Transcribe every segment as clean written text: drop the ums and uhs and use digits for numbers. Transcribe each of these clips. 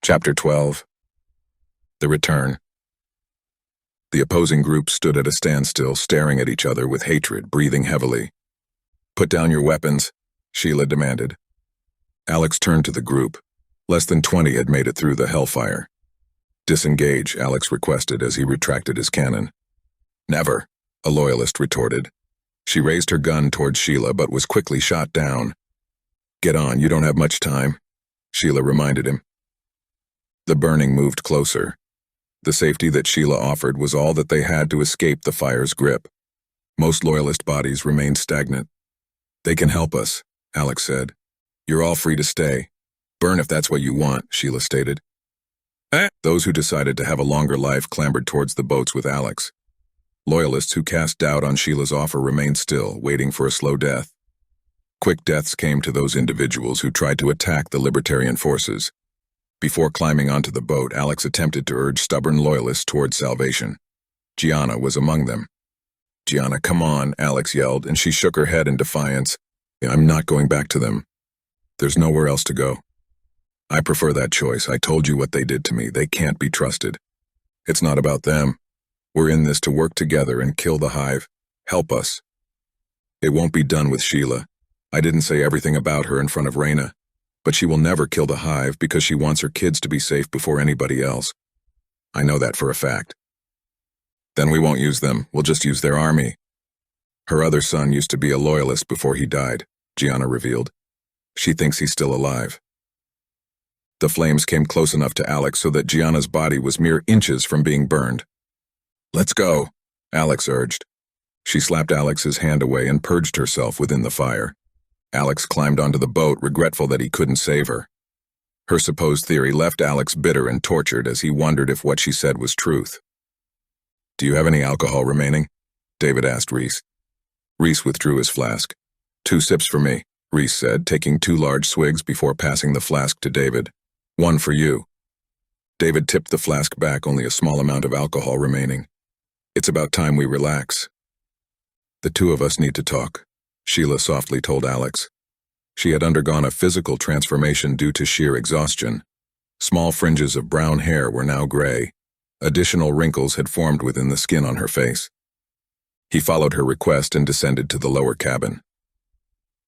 Chapter 12. The Return. The opposing group stood at a standstill, staring at each other with hatred, breathing heavily. "Put down your weapons," Sheila demanded. Alex turned to the group. Less than 20 had made it through the hellfire. "Disengage," Alex requested as he retracted his cannon. "Never," a loyalist retorted. She raised her gun towards Sheila but was quickly shot down. "Get on, you don't have much time," Sheila reminded him. The burning moved closer. The safety that Sheila offered was all that they had to escape the fire's grip. Most loyalist bodies remained stagnant. "They can help us," Alex said. "You're all free to stay. Burn if that's what you want," Sheila stated. Those who decided to have a longer life clambered towards the boats with Alex. Loyalists who cast doubt on Sheila's offer remained still, waiting for a slow death. Quick deaths came to those individuals who tried to attack the libertarian forces. Before climbing onto the boat, Alex attempted to urge stubborn loyalists towards salvation. Gianna was among them. "Gianna, come on," Alex yelled, and she shook her head in defiance. "I'm not going back to them. There's nowhere else to go. I prefer that choice. I told you what they did to me. They can't be trusted. It's not about them. We're in this to work together and kill the Hive. Help us." "It won't be done with Sheila. I didn't say everything about her in front of Raina. But she will never kill the Hive because she wants her kids to be safe before anybody else. I know that for a fact." "Then we won't use them. We'll just use their army." "Her other son used to be a loyalist before he died," Gianna revealed. "She thinks he's still alive." The flames came close enough to Alex so that Gianna's body was mere inches from being burned. "Let's go," Alex urged. She slapped Alex's hand away and purged herself within the fire. Alex climbed onto the boat, regretful that he couldn't save her. Her supposed theory left Alex bitter and tortured as he wondered if what she said was truth. "Do you have any alcohol remaining?" David asked Reese. Reese withdrew his flask. "2 sips for me," Reese said, taking 2 large swigs before passing the flask to David. "1 for you." David tipped the flask back, only a small amount of alcohol remaining. "It's about time we relax." "The 2 of us need to talk," Sheila softly told Alex. She had undergone a physical transformation due to sheer exhaustion. Small fringes of brown hair were now gray. Additional wrinkles had formed within the skin on her face. He followed her request and descended to the lower cabin.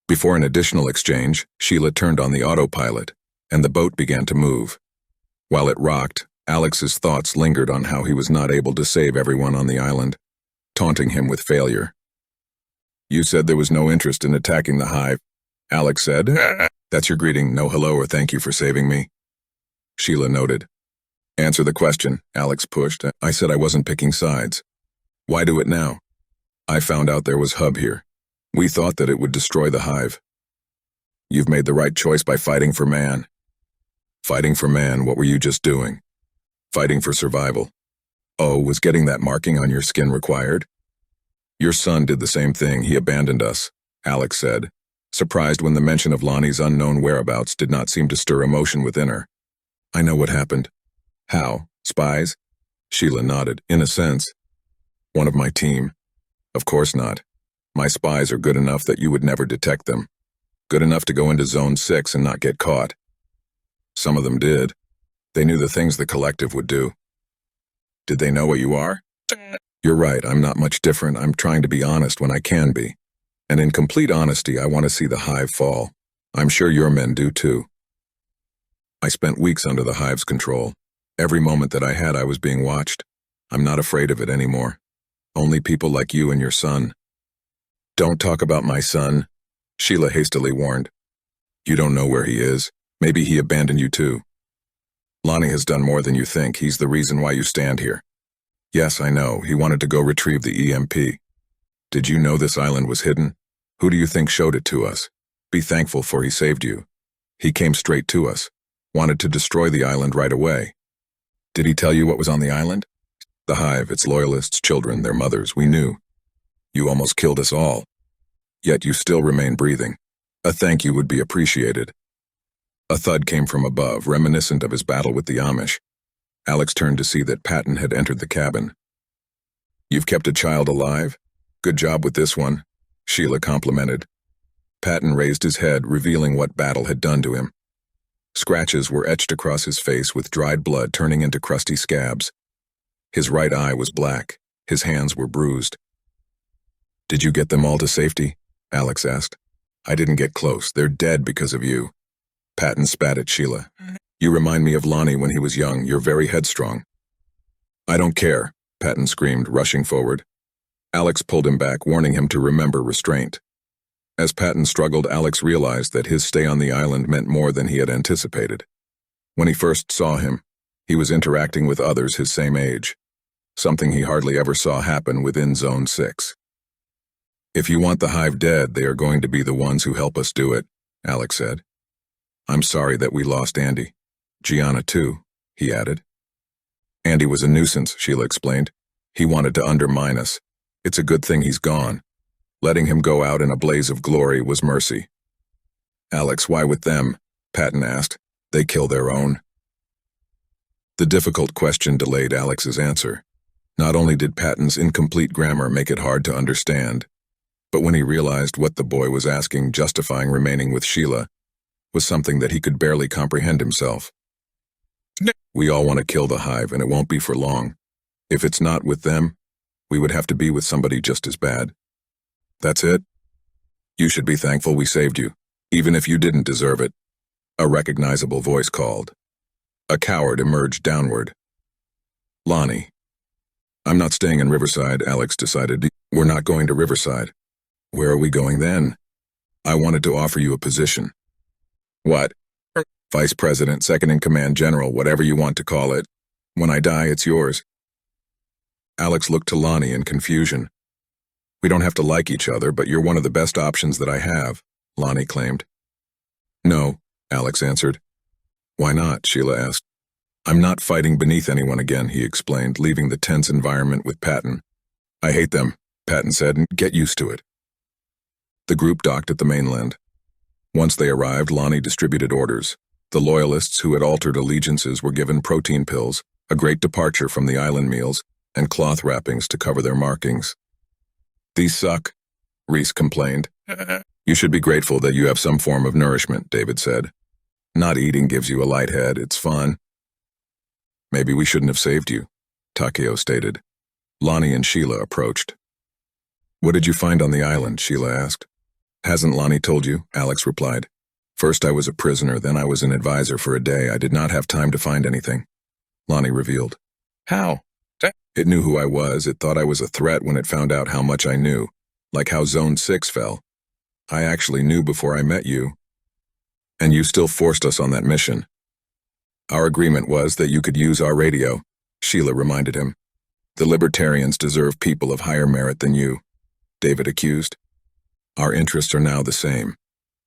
Before an additional exchange, Sheila turned on the autopilot, and the boat began to move. While it rocked, Alex's thoughts lingered on how he was not able to save everyone on the island, taunting him with failure. "You said there was no interest in attacking the Hive," Alex said. "That's your greeting, no hello or thank you for saving me?" Sheila noted. "Answer the question," Alex pushed. "I said I wasn't picking sides. Why do it now? I found out there was Hub here. We thought that it would destroy the Hive. You've made the right choice by fighting for man." "Fighting for man? What were you just doing?" "Fighting for survival." "Oh, was getting that marking on your skin required?" "Your son did the same thing. He abandoned us," Alex said, surprised when the mention of Lonnie's unknown whereabouts did not seem to stir emotion within her. "I know what happened." "How? Spies?" Sheila nodded. "In a sense." "One of my team?" "Of course not. My spies are good enough that you would never detect them. Good enough to go into Zone 6 and not get caught." "Some of them did. They knew the things the collective would do." "Did they know what you are?" "You're right, I'm not much different. I'm trying to be honest when I can be. And in complete honesty, I want to see the Hive fall. I'm sure your men do too. I spent weeks under the Hive's control. Every moment that I had, I was being watched. I'm not afraid of it anymore. Only people like you and your son." "Don't talk about my son," Sheila hastily warned. "You don't know where he is. Maybe he abandoned you too. Lonnie has done more than you think. He's the reason why you stand here." "Yes, I know. He wanted to go retrieve the EMP. Did you know this island was hidden? Who do you think showed it to us? Be thankful for he saved you. He came straight to us. Wanted to destroy the island right away." "Did he tell you what was on the island?" "The Hive, its loyalists, children, their mothers. We knew. You almost killed us all. Yet you still remain breathing. A thank you would be appreciated." A thud came from above, reminiscent of his battle with the Amish. Alex turned to see that Patton had entered the cabin. "You've kept a child alive? Good job with this one," Sheila complimented. Patton raised his head, revealing what battle had done to him. Scratches were etched across his face with dried blood turning into crusty scabs. His right eye was black. His hands were bruised. "Did you get them all to safety?" Alex asked. "I didn't get close. They're dead because of you." Patton spat at Sheila. "You remind me of Lonnie when he was young. You're very headstrong." "I don't care," Patton screamed, rushing forward. Alex pulled him back, warning him to remember restraint. As Patton struggled, Alex realized that his stay on the island meant more than he had anticipated. When he first saw him, he was interacting with others his same age, something he hardly ever saw happen within Zone 6. "If you want the Hive dead, they are going to be the ones who help us do it," Alex said. "I'm sorry that we lost Andy. Gianna too," he added. "Andy was a nuisance," Sheila explained. "He wanted to undermine us. It's a good thing he's gone. Letting him go out in a blaze of glory was mercy." "Alex, why with them?" Patton asked. "They kill their own." The difficult question delayed Alex's answer. Not only did Patton's incomplete grammar make it hard to understand, but when he realized what the boy was asking, justifying remaining with Sheila, was something that he could barely comprehend himself. "We all want to kill the Hive, and it won't be for long. If it's not with them, we would have to be with somebody just as bad. That's it? You should be thankful we saved you, even if you didn't deserve it," a recognizable voice called. A coward emerged downward. "Lonnie." "I'm not staying in Riverside," Alex decided. "We're not going to Riverside." "Where are we going then?" "I wanted to offer you a position." "What?" "Vice President, second-in-command general, whatever you want to call it. When I die, it's yours." Alex looked to Lonnie in confusion. "We don't have to like each other, but you're one of the best options that I have," Lonnie claimed. "No," Alex answered. "Why not?" Sheila asked. "I'm not fighting beneath anyone again," he explained, leaving the tense environment with Patton. "I hate them," Patton said, "and get used to it." The group docked at the mainland. Once they arrived, Lonnie distributed orders. The loyalists who had altered allegiances were given protein pills, a great departure from the island meals, and cloth wrappings to cover their markings. "These suck," Reese complained. "You should be grateful that you have some form of nourishment," David said. "Not eating gives you a light head, it's fun." "Maybe we shouldn't have saved you," Takeo stated. Lonnie and Sheila approached. "What did you find on the island?" Sheila asked. "Hasn't Lonnie told you?" Alex replied. "First I was a prisoner, then I was an advisor for a day. I did not have time to find anything," Lonnie revealed. "How?" "It knew who I was. It thought I was a threat when it found out how much I knew, like how Zone 6 fell. I actually knew before I met you. And you still forced us on that mission." "Our agreement was that you could use our radio," Sheila reminded him. "The Libertarians deserve people of higher merit than you," David accused. "Our interests are now the same.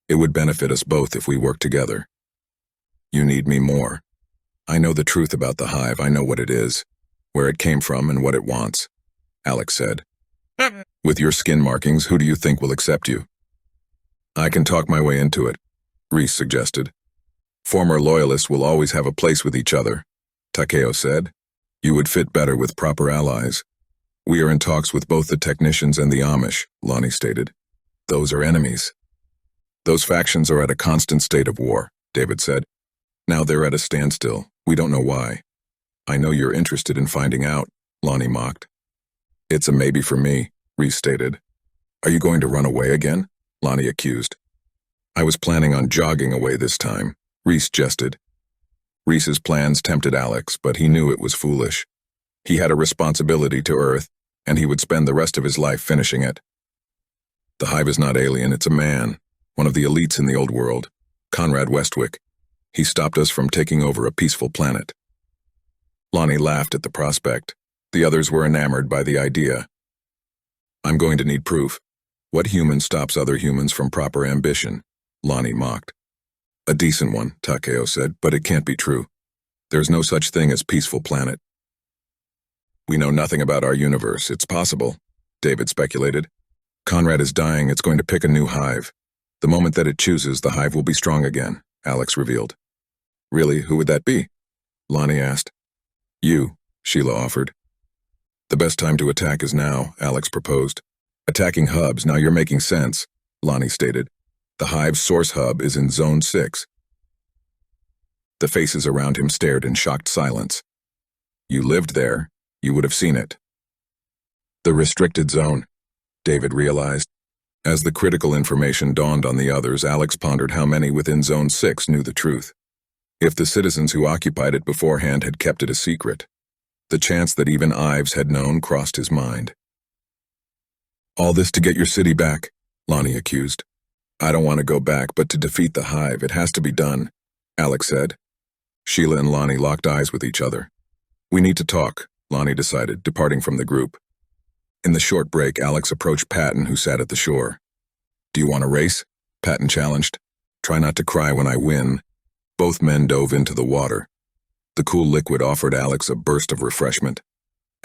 It would benefit us both if we work together." "You need me more. I know the truth about the Hive. I know what it is, where it came from and what it wants," Alex said. "With your skin markings, who do you think will accept you?" "I can talk my way into it," Reese suggested. "Former loyalists will always have a place with each other," Takeo said. "You would fit better with proper allies." "We are in talks with both the technicians and the Amish," Lonnie stated. "Those are enemies." "Those factions are at a constant state of war," David said. "Now they're at a standstill. We don't know why." "I know you're interested in finding out," Lonnie mocked. "It's a maybe for me," Reese stated. "Are you going to run away again?" Lonnie accused. "I was planning on jogging away this time," Reese jested. Reese's plans tempted Alex, but he knew it was foolish. He had a responsibility to Earth, and he would spend the rest of his life finishing it. "The Hive is not alien, it's a man, one of the elites in the old world, Conrad Westwick. He stopped us from taking over a peaceful planet." Lonnie laughed at the prospect. The others were enamored by the idea. "I'm going to need proof. What human stops other humans from proper ambition?" Lonnie mocked. "A decent one," Takeo said, "but it can't be true. There's no such thing as peaceful planet." "We know nothing about our universe. It's possible," David speculated. "Conrad is dying. It's going to pick a new Hive. The moment that it chooses, the Hive will be strong again," Alex revealed. "Really? Who would that be?" Lonnie asked. "You," Sheila offered. "The best time to attack is now," Alex proposed. "Attacking hubs, now you're making sense," Lonnie stated. "The Hive's source hub is in Zone 6. The faces around him stared in shocked silence. You lived there. You would have seen it. The restricted zone, David realized. As the critical information dawned on the others, Alex pondered how many within Zone 6 knew the truth. If the citizens who occupied it beforehand had kept it a secret, the chance that even Hives had known crossed his mind. All this to get your city back, Lonnie accused. I don't want to go back, but to defeat the Hive, it has to be done, Alex said. Sheila and Lonnie locked eyes with each other. We need to talk, Lonnie decided, departing from the group. In the short break, Alex approached Patton, who sat at the shore. Do you want to race? Patton challenged. Try not to cry when I win. Both men dove into the water. The cool liquid offered Alex a burst of refreshment.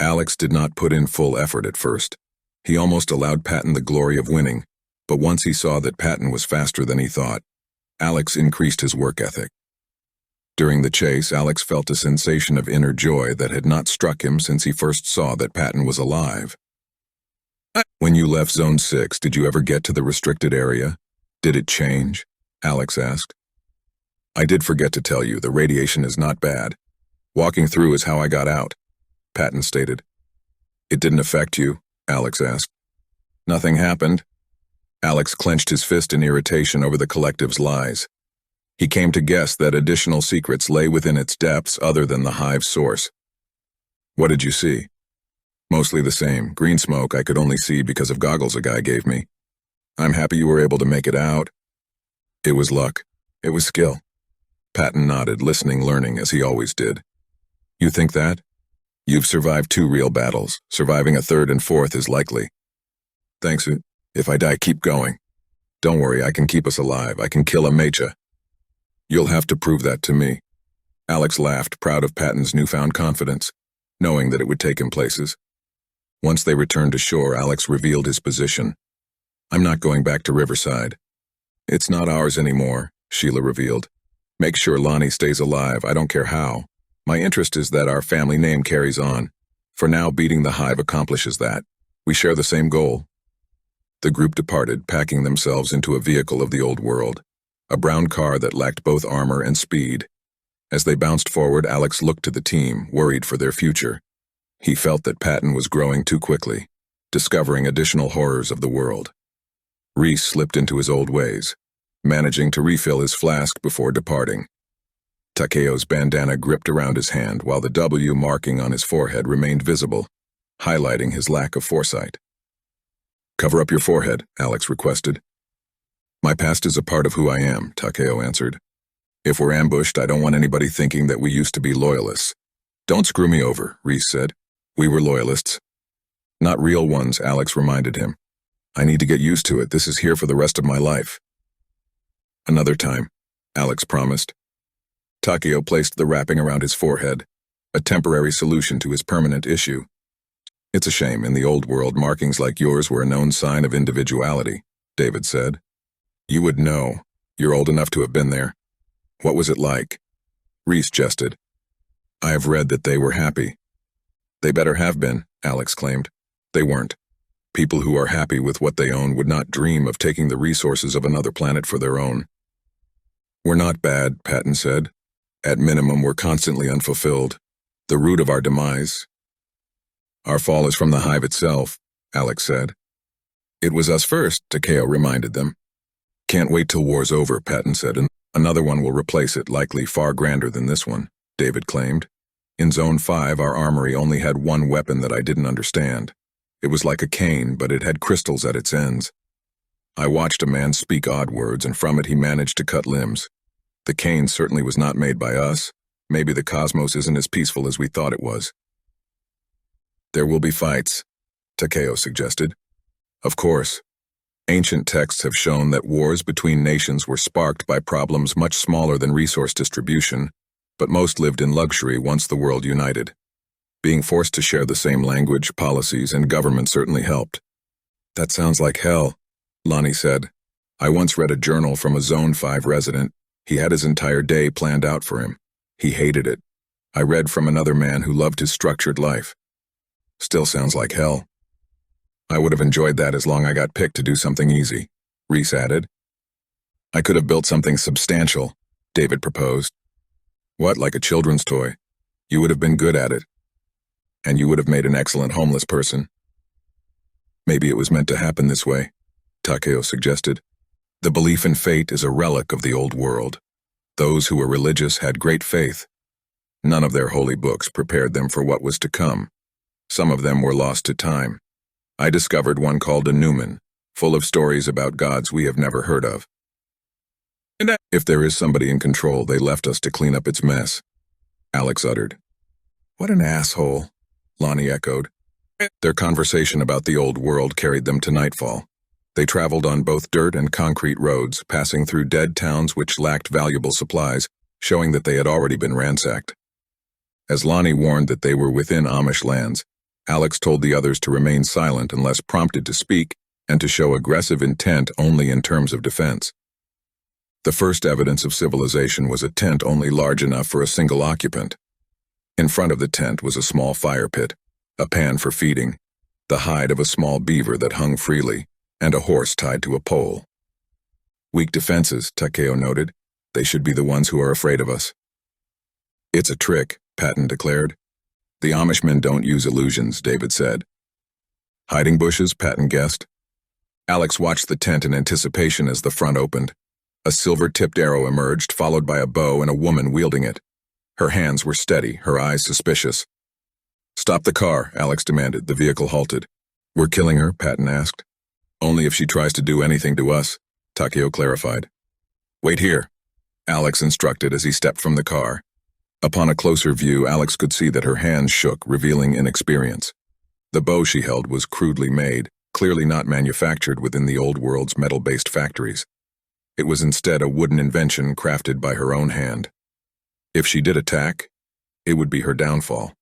Alex did not put in full effort at first. He almost allowed Patton the glory of winning, but once he saw that Patton was faster than he thought, Alex increased his work ethic. During the chase, Alex felt a sensation of inner joy that had not struck him since he first saw that Patton was alive. When you left Zone 6, did you ever get to the restricted area? Did it change? Alex asked. I did forget to tell you, the radiation is not bad. Walking through is how I got out, Patton stated. It didn't affect you? Alex asked. Nothing happened. Alex clenched his fist in irritation over the collective's lies. He came to guess that additional secrets lay within its depths other than the Hive's source. What did you see? Mostly the same. Green smoke I could only see because of goggles a guy gave me. I'm happy you were able to make it out. It was luck. It was skill. Patton nodded, listening, learning, as he always did. You think that? You've survived 2 real battles. Surviving a 3rd and 4th is likely. Thanks. If I die, keep going. Don't worry, I can keep us alive. I can kill a Mecha. You'll have to prove that to me. Alex laughed, proud of Patton's newfound confidence, knowing that it would take him places. Once they returned to shore, Alex revealed his position. I'm not going back to Riverside. It's not ours anymore, Sheila revealed. Make sure Lonnie stays alive, I don't care how. My interest is that our family name carries on. For now, beating the Hive accomplishes that. We share the same goal. The group departed, packing themselves into a vehicle of the old world, a brown car that lacked both armor and speed. As they bounced forward, Alex looked to the team, worried for their future. He felt that Patton was growing too quickly, discovering additional horrors of the world. Reese slipped into his old ways, managing to refill his flask before departing. Takeo's bandana gripped around his hand while the W marking on his forehead remained visible, highlighting his lack of foresight. Cover up your forehead, Alex requested. My past is a part of who I am, Takeo answered. If we're ambushed, I don't want anybody thinking that we used to be loyalists. Don't screw me over, Reese said. We were loyalists. Not real ones, Alex reminded him. I need to get used to it. This is here for the rest of my life. Another time, Alex promised. Takeo placed the wrapping around his forehead, a temporary solution to his permanent issue. It's a shame, in the old world, markings like yours were a known sign of individuality, David said. You would know. You're old enough to have been there. What was it like? Reese jested. I have read that they were happy. They better have been, Alex claimed. They weren't. People who are happy with what they own would not dream of taking the resources of another planet for their own. We're not bad, Patton said. At minimum, we're constantly unfulfilled. The root of our demise. Our fall is from the Hive itself, Alex said. It was us first, Takeo reminded them. Can't wait till war's over, Patton said, and another one will replace it, likely far grander than this one, David claimed. In Zone 5, our armory only had one weapon that I didn't understand. It was like a cane, but it had crystals at its ends. I watched a man speak odd words, and from it he managed to cut limbs. The cane certainly was not made by us. Maybe the cosmos isn't as peaceful as we thought it was. There will be fights, Takeo suggested. Of course. Ancient texts have shown that wars between nations were sparked by problems much smaller than resource distribution, but most lived in luxury once the world united. Being forced to share the same language, policies, and government certainly helped. That sounds like hell, Lonnie said. I once read a journal from a Zone 5 resident. He had his entire day planned out for him. He hated it. I read from another man who loved his structured life. Still sounds like hell. I would have enjoyed that as long as I got picked to do something easy, Reese added. I could have built something substantial, David proposed. What, like a children's toy? You would have been good at it. And you would have made an excellent homeless person. Maybe it was meant to happen this way, Takeo suggested. The belief in fate is a relic of the old world. Those who were religious had great faith. None of their holy books prepared them for what was to come. Some of them were lost to time. I discovered one called a Newman, full of stories about gods we have never heard of. And if there is somebody in control, they left us to clean up its mess, Alex uttered. What an asshole, Lonnie echoed. Their conversation about the old world carried them to nightfall. They traveled on both dirt and concrete roads, passing through dead towns which lacked valuable supplies, showing that they had already been ransacked. As Lonnie warned that they were within Amish lands, Alex told the others to remain silent unless prompted to speak and to show aggressive intent only in terms of defense. The first evidence of civilization was a tent only large enough for a single occupant. In front of the tent was a small fire pit, a pan for feeding, the hide of a small beaver that hung freely, and a horse tied to a pole. Weak defenses, Takeo noted. They should be the ones who are afraid of us. It's a trick, Patton declared. The Amishmen don't use illusions, David said. Hiding bushes, Patton guessed. Alex watched the tent in anticipation as the front opened. A silver-tipped arrow emerged, followed by a bow and a woman wielding it. Her hands were steady, her eyes suspicious. Stop the car, Alex demanded. The vehicle halted. We're killing her, Patton asked. Only if she tries to do anything to us, Takeo clarified. Wait here, Alex instructed as he stepped from the car. Upon a closer view, Alex could see that her hands shook, revealing inexperience. The bow she held was crudely made, clearly not manufactured within the old world's metal-based factories. It was instead a wooden invention crafted by her own hand. If she did attack, it would be her downfall.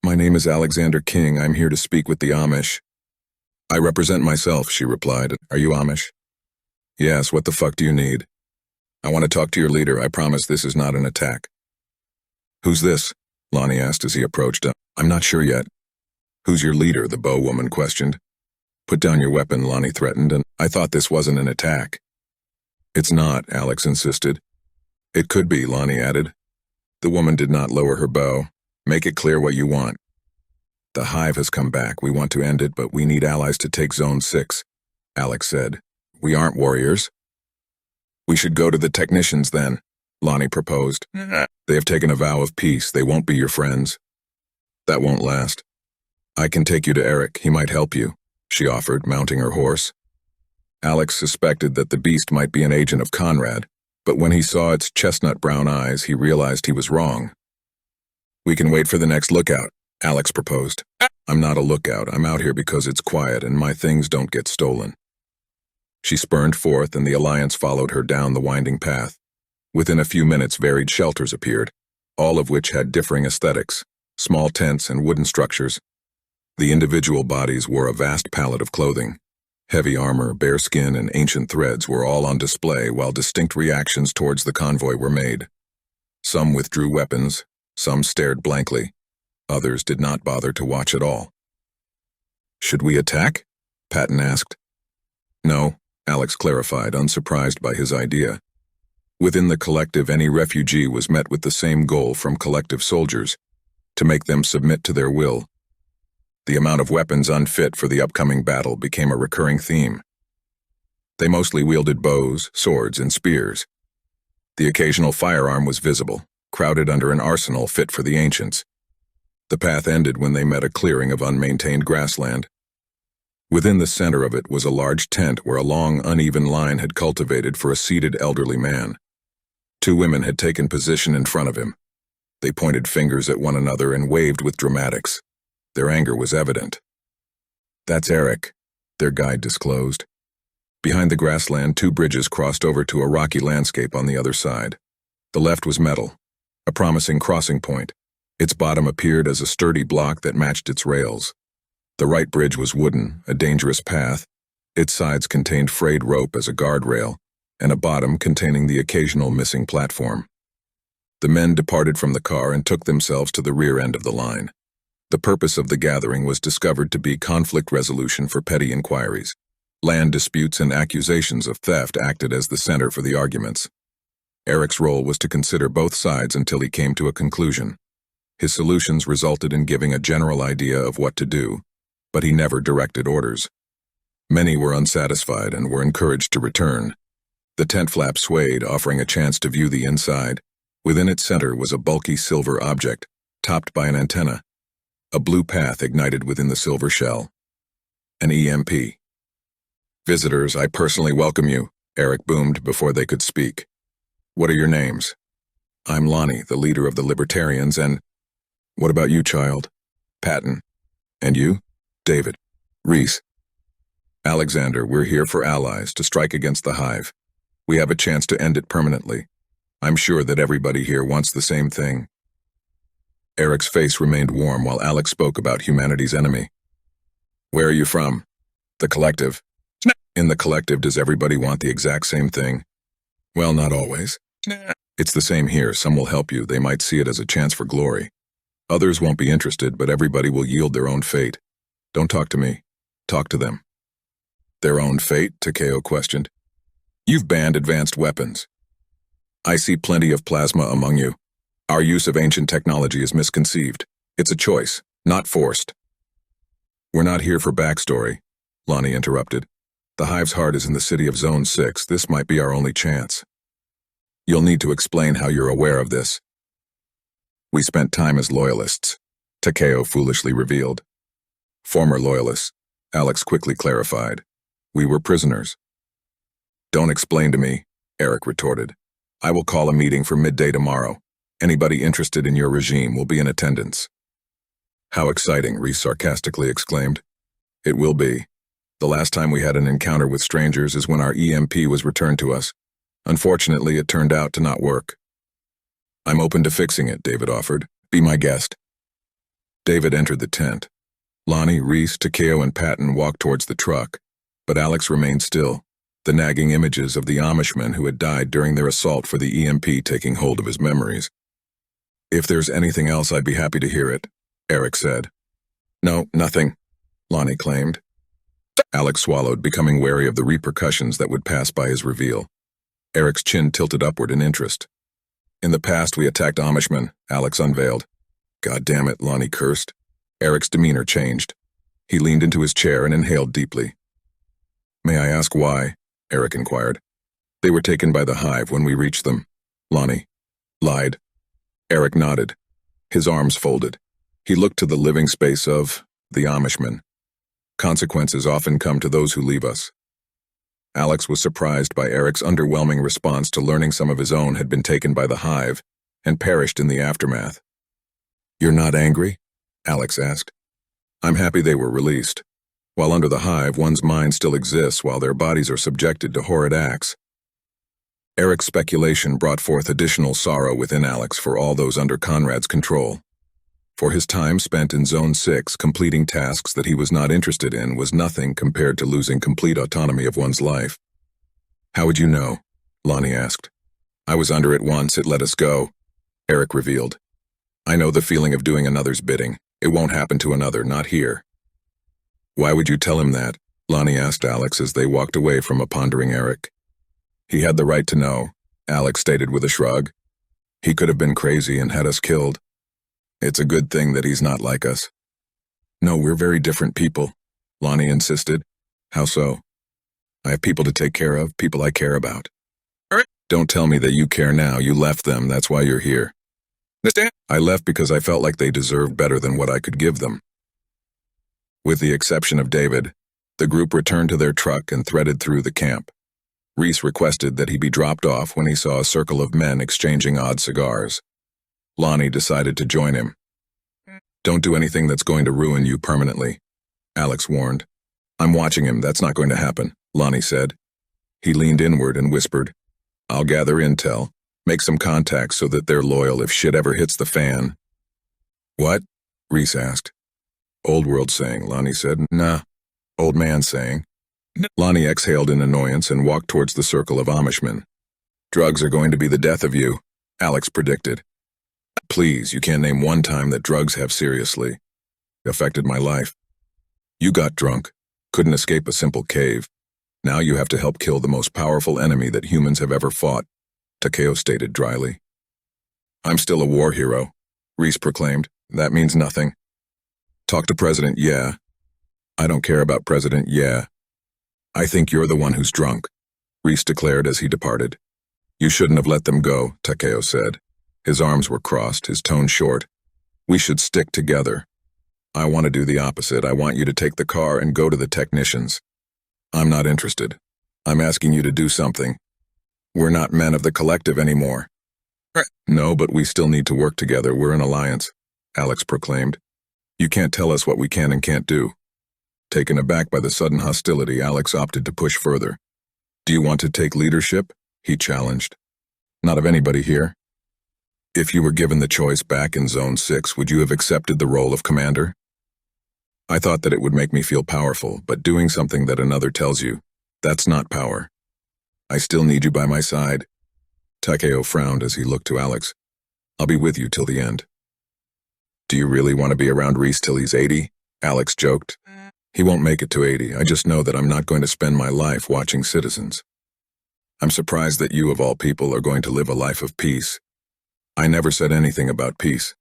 My name is Alexander King. I'm here to speak with the Amish. I represent myself, she replied. Are you Amish? Yes, what the fuck do you need? I want to talk to your leader. I promise this is not an attack. Who's this? Lonnie asked as he approached him. I'm not sure yet. Who's your leader? The bow woman questioned. Put down your weapon, Lonnie threatened, and I thought this wasn't an attack. It's not, Alex insisted. It could be, Lonnie added. The woman did not lower her bow. Make it clear what you want. The Hive has come back. We want to end it, but we need allies to take Zone 6, Alex said. We aren't warriors. We should go to the technicians then, Lonnie proposed. They have taken a vow of peace. They won't be your friends. That won't last. I can take you to Eric. He might help you, she offered, mounting her horse. Alex suspected that the beast might be an agent of Conrad, but when he saw its chestnut-brown eyes, he realized he was wrong. We can wait for the next lookout, Alex proposed. I'm not a lookout. I'm out here because it's quiet and my things don't get stolen. She spurned forth and the Alliance followed her down the winding path. Within a few minutes, varied shelters appeared, all of which had differing aesthetics, small tents and wooden structures. The individual bodies wore a vast palette of clothing. Heavy armor, bare skin, and ancient threads were all on display while distinct reactions towards the convoy were made. Some withdrew weapons, some stared blankly, others did not bother to watch at all. Should we attack? Patton asked. No, Alex clarified, unsurprised by his idea. Within the collective, any refugee was met with the same goal from collective soldiers, to make them submit to their will. The amount of weapons unfit for the upcoming battle became a recurring theme. They mostly wielded bows, swords, and spears. The occasional firearm was visible, crowded under an arsenal fit for the ancients. The path ended when they met a clearing of unmaintained grassland. Within the center of it was a large tent where a long, uneven line had cultivated for a seated elderly man. Two women had taken position in front of him. They pointed fingers at one another and waved with dramatics. Their anger was evident. That's Eric, their guide disclosed. Behind the grassland, two bridges crossed over to a rocky landscape on the other side. The left was metal, a promising crossing point. Its bottom appeared as a sturdy block that matched its rails. The right bridge was wooden, a dangerous path. Its sides contained frayed rope as a guardrail, and a bottom containing the occasional missing platform. The men departed from the car and took themselves to the rear end of the line. The purpose of the gathering was discovered to be conflict resolution for petty inquiries. Land disputes and accusations of theft acted as the center for the arguments. Eric's role was to consider both sides until he came to a conclusion. His solutions resulted in giving a general idea of what to do, but he never directed orders. Many were unsatisfied and were encouraged to return. The tent flap swayed, offering a chance to view the inside. Within its center was a bulky silver object, topped by an antenna. A blue path ignited within the silver shell. An EMP. "Visitors, I personally welcome you," Eric boomed before they could speak. "What are your names?" "I'm Lonnie, the leader of the Libertarians, and—" "What about you, child?" "Patton." "And you?" "David." "Reese." "Alexander, we're here for allies to strike against the Hive. We have a chance to end it permanently. I'm sure that everybody here wants the same thing." Eric's face remained warm while Alex spoke about humanity's enemy. "Where are you from?" "The Collective." "In the Collective, does everybody want the exact same thing?" "Well, not always. It's the same here. Some will help you. They might see it as a chance for glory. Others won't be interested, but everybody will yield their own fate. Don't talk to me. Talk to them." "Their own fate?" Takeo questioned. "You've banned advanced weapons. I see plenty of plasma among you. Our use of ancient technology is misconceived. It's a choice, not forced." "We're not here for backstory," Lonnie interrupted. "The Hive's heart is in the city of Zone 6. This might be our only chance." "You'll need to explain how you're aware of this." "We spent time as loyalists," Takeo foolishly revealed. "Former loyalists," Alex quickly clarified. "We were prisoners." "Don't explain to me," Eric retorted. "I will call a meeting for midday tomorrow. Anybody interested in your regime will be in attendance." "How exciting," Reese sarcastically exclaimed. "It will be. The last time we had an encounter with strangers is when our EMP was returned to us. Unfortunately, it turned out to not work." "I'm open to fixing it," David offered. "Be my guest." David entered the tent. Lonnie, Reese, Takeo, and Patton walked towards the truck, but Alex remained still, the nagging images of the Amishmen who had died during their assault for the EMP taking hold of his memories. "If there's anything else, I'd be happy to hear it," Eric said. "No, nothing," Lonnie claimed. Alex swallowed, becoming wary of the repercussions that would pass by his reveal. Eric's chin tilted upward in interest. "In the past, we attacked Amishmen," Alex unveiled. "God damn it," Lonnie cursed. Eric's demeanor changed. He leaned into his chair and inhaled deeply. "May I ask why?" Eric inquired. "They were taken by the Hive when we reached them," Lonnie lied. Eric nodded. His arms folded. He looked to the living space of the Amishmen. "Consequences often come to those who leave us." Alex was surprised by Eric's underwhelming response to learning some of his own had been taken by the Hive and perished in the aftermath. "You're not angry?" Alex asked. "I'm happy they were released. While under the Hive, one's mind still exists while their bodies are subjected to horrid acts." Eric's speculation brought forth additional sorrow within Alex for all those under Conrad's control. For his time spent in Zone 6 completing tasks that he was not interested in was nothing compared to losing complete autonomy of one's life. "How would you know?" Lonnie asked. "I was under it once, it let us go," Eric revealed. "I know the feeling of doing another's bidding. It won't happen to another, not here." "Why would you tell him that?" Lonnie asked Alex as they walked away from a pondering Eric. "He had the right to know," Alex stated with a shrug. "He could have been crazy and had us killed. It's a good thing that he's not like us." "No, we're very different people," Lonnie insisted. "How so?" "I have people to take care of, people I care about." "Don't tell me that you care now. You left them, that's why you're here." "I left because I felt like they deserved better than what I could give them." With the exception of David, the group returned to their truck and threaded through the camp. Reese requested that he be dropped off when he saw a circle of men exchanging odd cigars. Lonnie decided to join him. "Don't do anything that's going to ruin you permanently," Alex warned. "I'm watching him, that's not going to happen," Lonnie said. He leaned inward and whispered, "I'll gather intel, make some contacts so that they're loyal if shit ever hits the fan." "What?" Reese asked. "Old world saying," Lonnie said. "Nah, old man saying." Lonnie exhaled in annoyance and walked towards the circle of Amishmen. "Drugs are going to be the death of you," Alex predicted. "Please, you can't name one time that drugs have seriously affected my life. You got drunk, couldn't escape a simple cave. Now you have to help kill the most powerful enemy that humans have ever fought. Takeo stated dryly. I'm still a war hero, Reese proclaimed. That means nothing. Talk to President, yeah. I don't care about President, yeah. I think you're the one who's drunk, Reese declared as he departed. You shouldn't have let them go, Takeo said. His arms were crossed, his tone short. We should stick together. I want to do the opposite. I want you to take the car and go to the technicians. I'm not interested. I'm asking you to do something. We're not men of the collective anymore. No, but we still need to work together. We're an alliance, Alex proclaimed. You can't tell us what we can and can't do. Taken aback by the sudden hostility, Alex opted to push further. Do you want to take leadership? He challenged. Not of anybody here. If you were given the choice back in Zone 6, would you have accepted the role of commander? I thought that it would make me feel powerful, but doing something that another tells you, that's not power. I still need you by my side. Takeo frowned as he looked to Alex. I'll be with you till the end. Do you really want to be around Reese till he's 80? Alex joked. He won't make it to 80. I just know that I'm not going to spend my life watching citizens. I'm surprised that you, of all people, are going to live a life of peace. I never said anything about peace.